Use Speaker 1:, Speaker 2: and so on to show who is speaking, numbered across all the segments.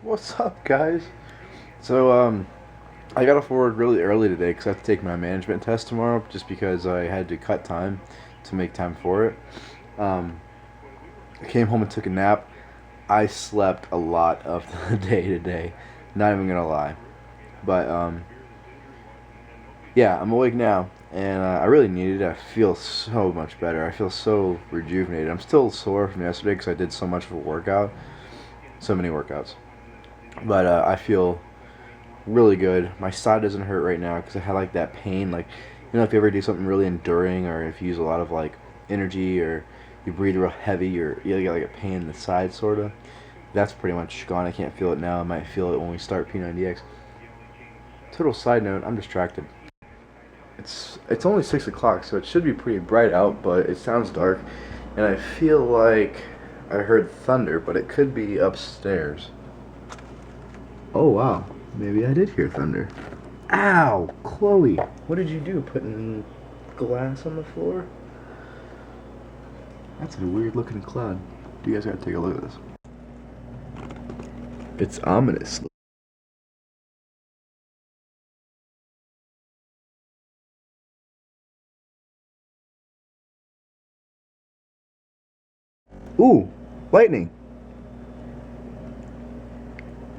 Speaker 1: What's up, guys? So, I got off work really early today because I have to take my management test tomorrow just because I had to cut time to make time for it. Um, I came home and took a nap. I slept a lot of the day today. Not even gonna lie. But, yeah, I'm awake now and I really needed it. I feel so much better. I feel so rejuvenated. I'm still sore from yesterday because I did so much of a workout. So many workouts. But I feel really good. My side doesn't hurt right now because I had like that pain. Like, if you ever do something really enduring, or if you use a lot of like energy, or you breathe real heavy, or you get like a pain in the side, sort of. That's pretty much gone. I can't feel it now. I might feel it when we start P90X. Total side note, I'm distracted. It's only 6 o'clock, so it should be pretty bright out, but it sounds dark, and I feel like I heard thunder, but it could be upstairs. Oh wow. Maybe I did hear thunder. Ow! Chloe! What did you do? Putting glass on the floor? That's a weird looking cloud. You guys gotta take a look at this. It's ominous. Ooh! Lightning!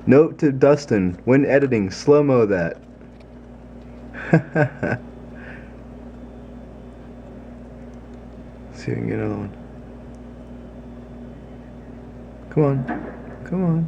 Speaker 1: Note to Dustin, when editing, slow-mo that. See if I can get another one. Come on. Come on.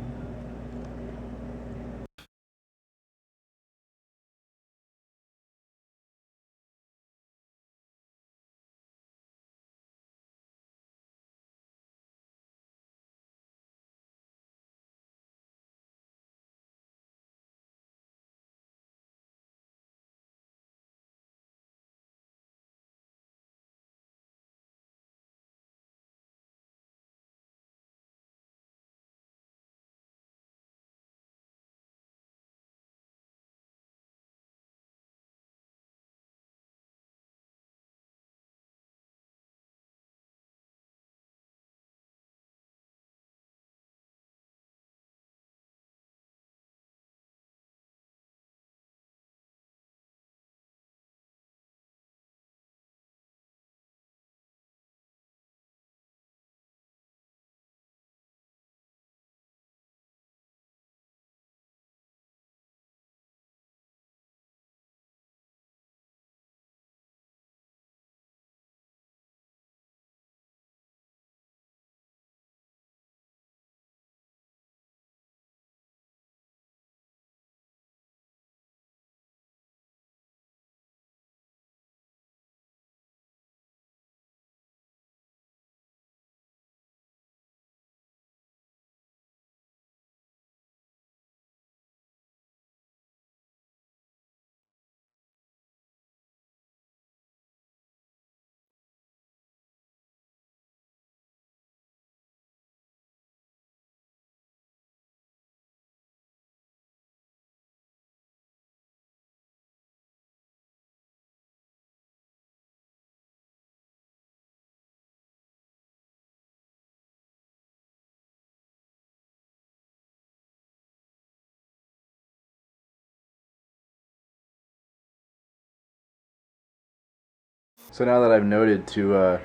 Speaker 1: So now that I've noted to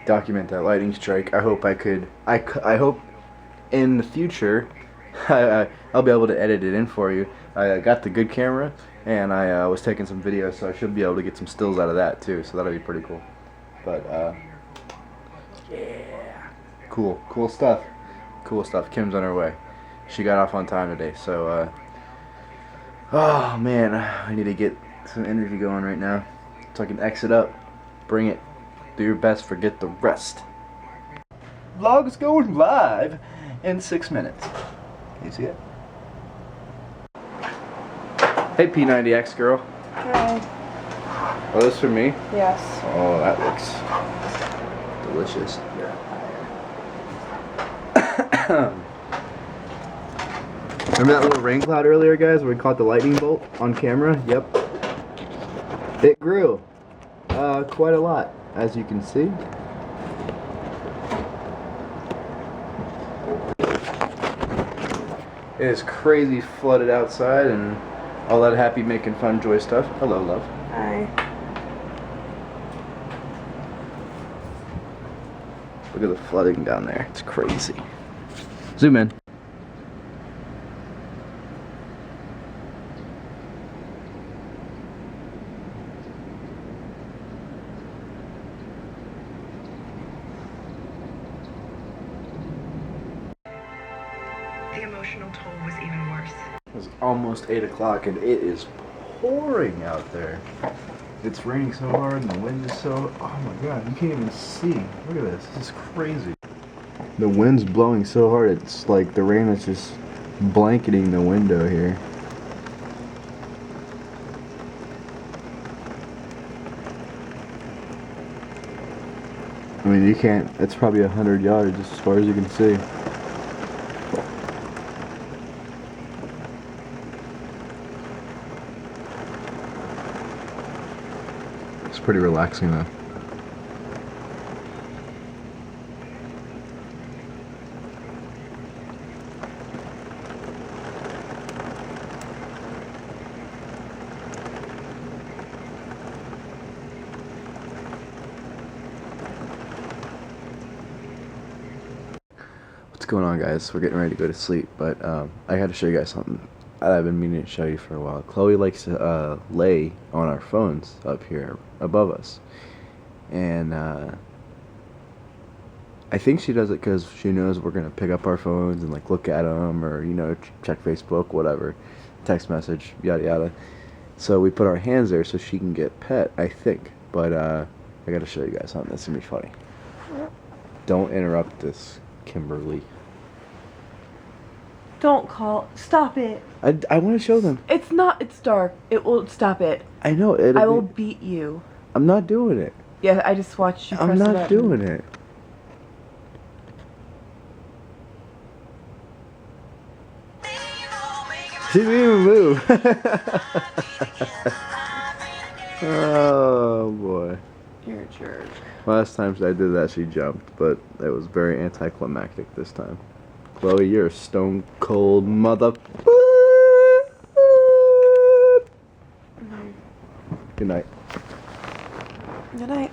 Speaker 1: document that lightning strike, I hope I hope in the future I'll be able to edit it in for you. I got the good camera, and I was taking some videos, so I should be able to get some stills out of that too, so that'll be pretty cool. But yeah, cool stuff. Kim's on her way. She got off on time today, so oh man, I need to get some energy going right now so I can exit up. Bring it. Do your best, forget the rest. Vlog's going live in 6 minutes. Can you see it? Hey P90X girl.
Speaker 2: Hi.
Speaker 1: Oh, this for me?
Speaker 2: Yes.
Speaker 1: Oh, that looks delicious. Remember that little rain cloud earlier, guys, where we caught the lightning bolt on camera? Yep. It grew quite a lot, as you can see. It is crazy flooded outside and all that happy making fun joy stuff. Hello, love.
Speaker 2: Hi.
Speaker 1: Look at the flooding down there. It's crazy. Zoom in.
Speaker 3: The emotional toll was even worse.
Speaker 1: It's almost 8 o'clock and it is pouring out there. It's raining so hard and the wind is so... Oh my god, you can't even see. Look at this. This is crazy. The wind's blowing so hard, it's like the rain is just blanketing the window here. I mean, you can't... It's probably 100 yards as far as you can see. It's pretty relaxing though. What's going on, guys? We're getting ready to go to sleep, but I had to show you guys something I've been meaning to show you for a while. Chloe likes to lay on our phones up here above us, and I think she does it because she knows we're gonna pick up our phones and like look at them, or you know, check Facebook, whatever, text message, yada yada. So we put our hands there so she can get pet, I think. But I gotta show you guys something that's gonna be funny. Don't interrupt this, Kimberly.
Speaker 2: Don't call. Stop it.
Speaker 1: I want to show them.
Speaker 2: It's not. It's dark. It will. Stop it.
Speaker 1: I know it.
Speaker 2: I will beat you.
Speaker 1: I'm not doing it.
Speaker 2: Yeah, I just watched you press
Speaker 1: I'm
Speaker 2: the
Speaker 1: not
Speaker 2: button.
Speaker 1: doing it. She didn't even move. Oh boy.
Speaker 2: You're a jerk.
Speaker 1: Last time I did that, she jumped, but it was very anticlimactic this time. Chloe, you're a stone cold mother. Good night.
Speaker 2: Good night.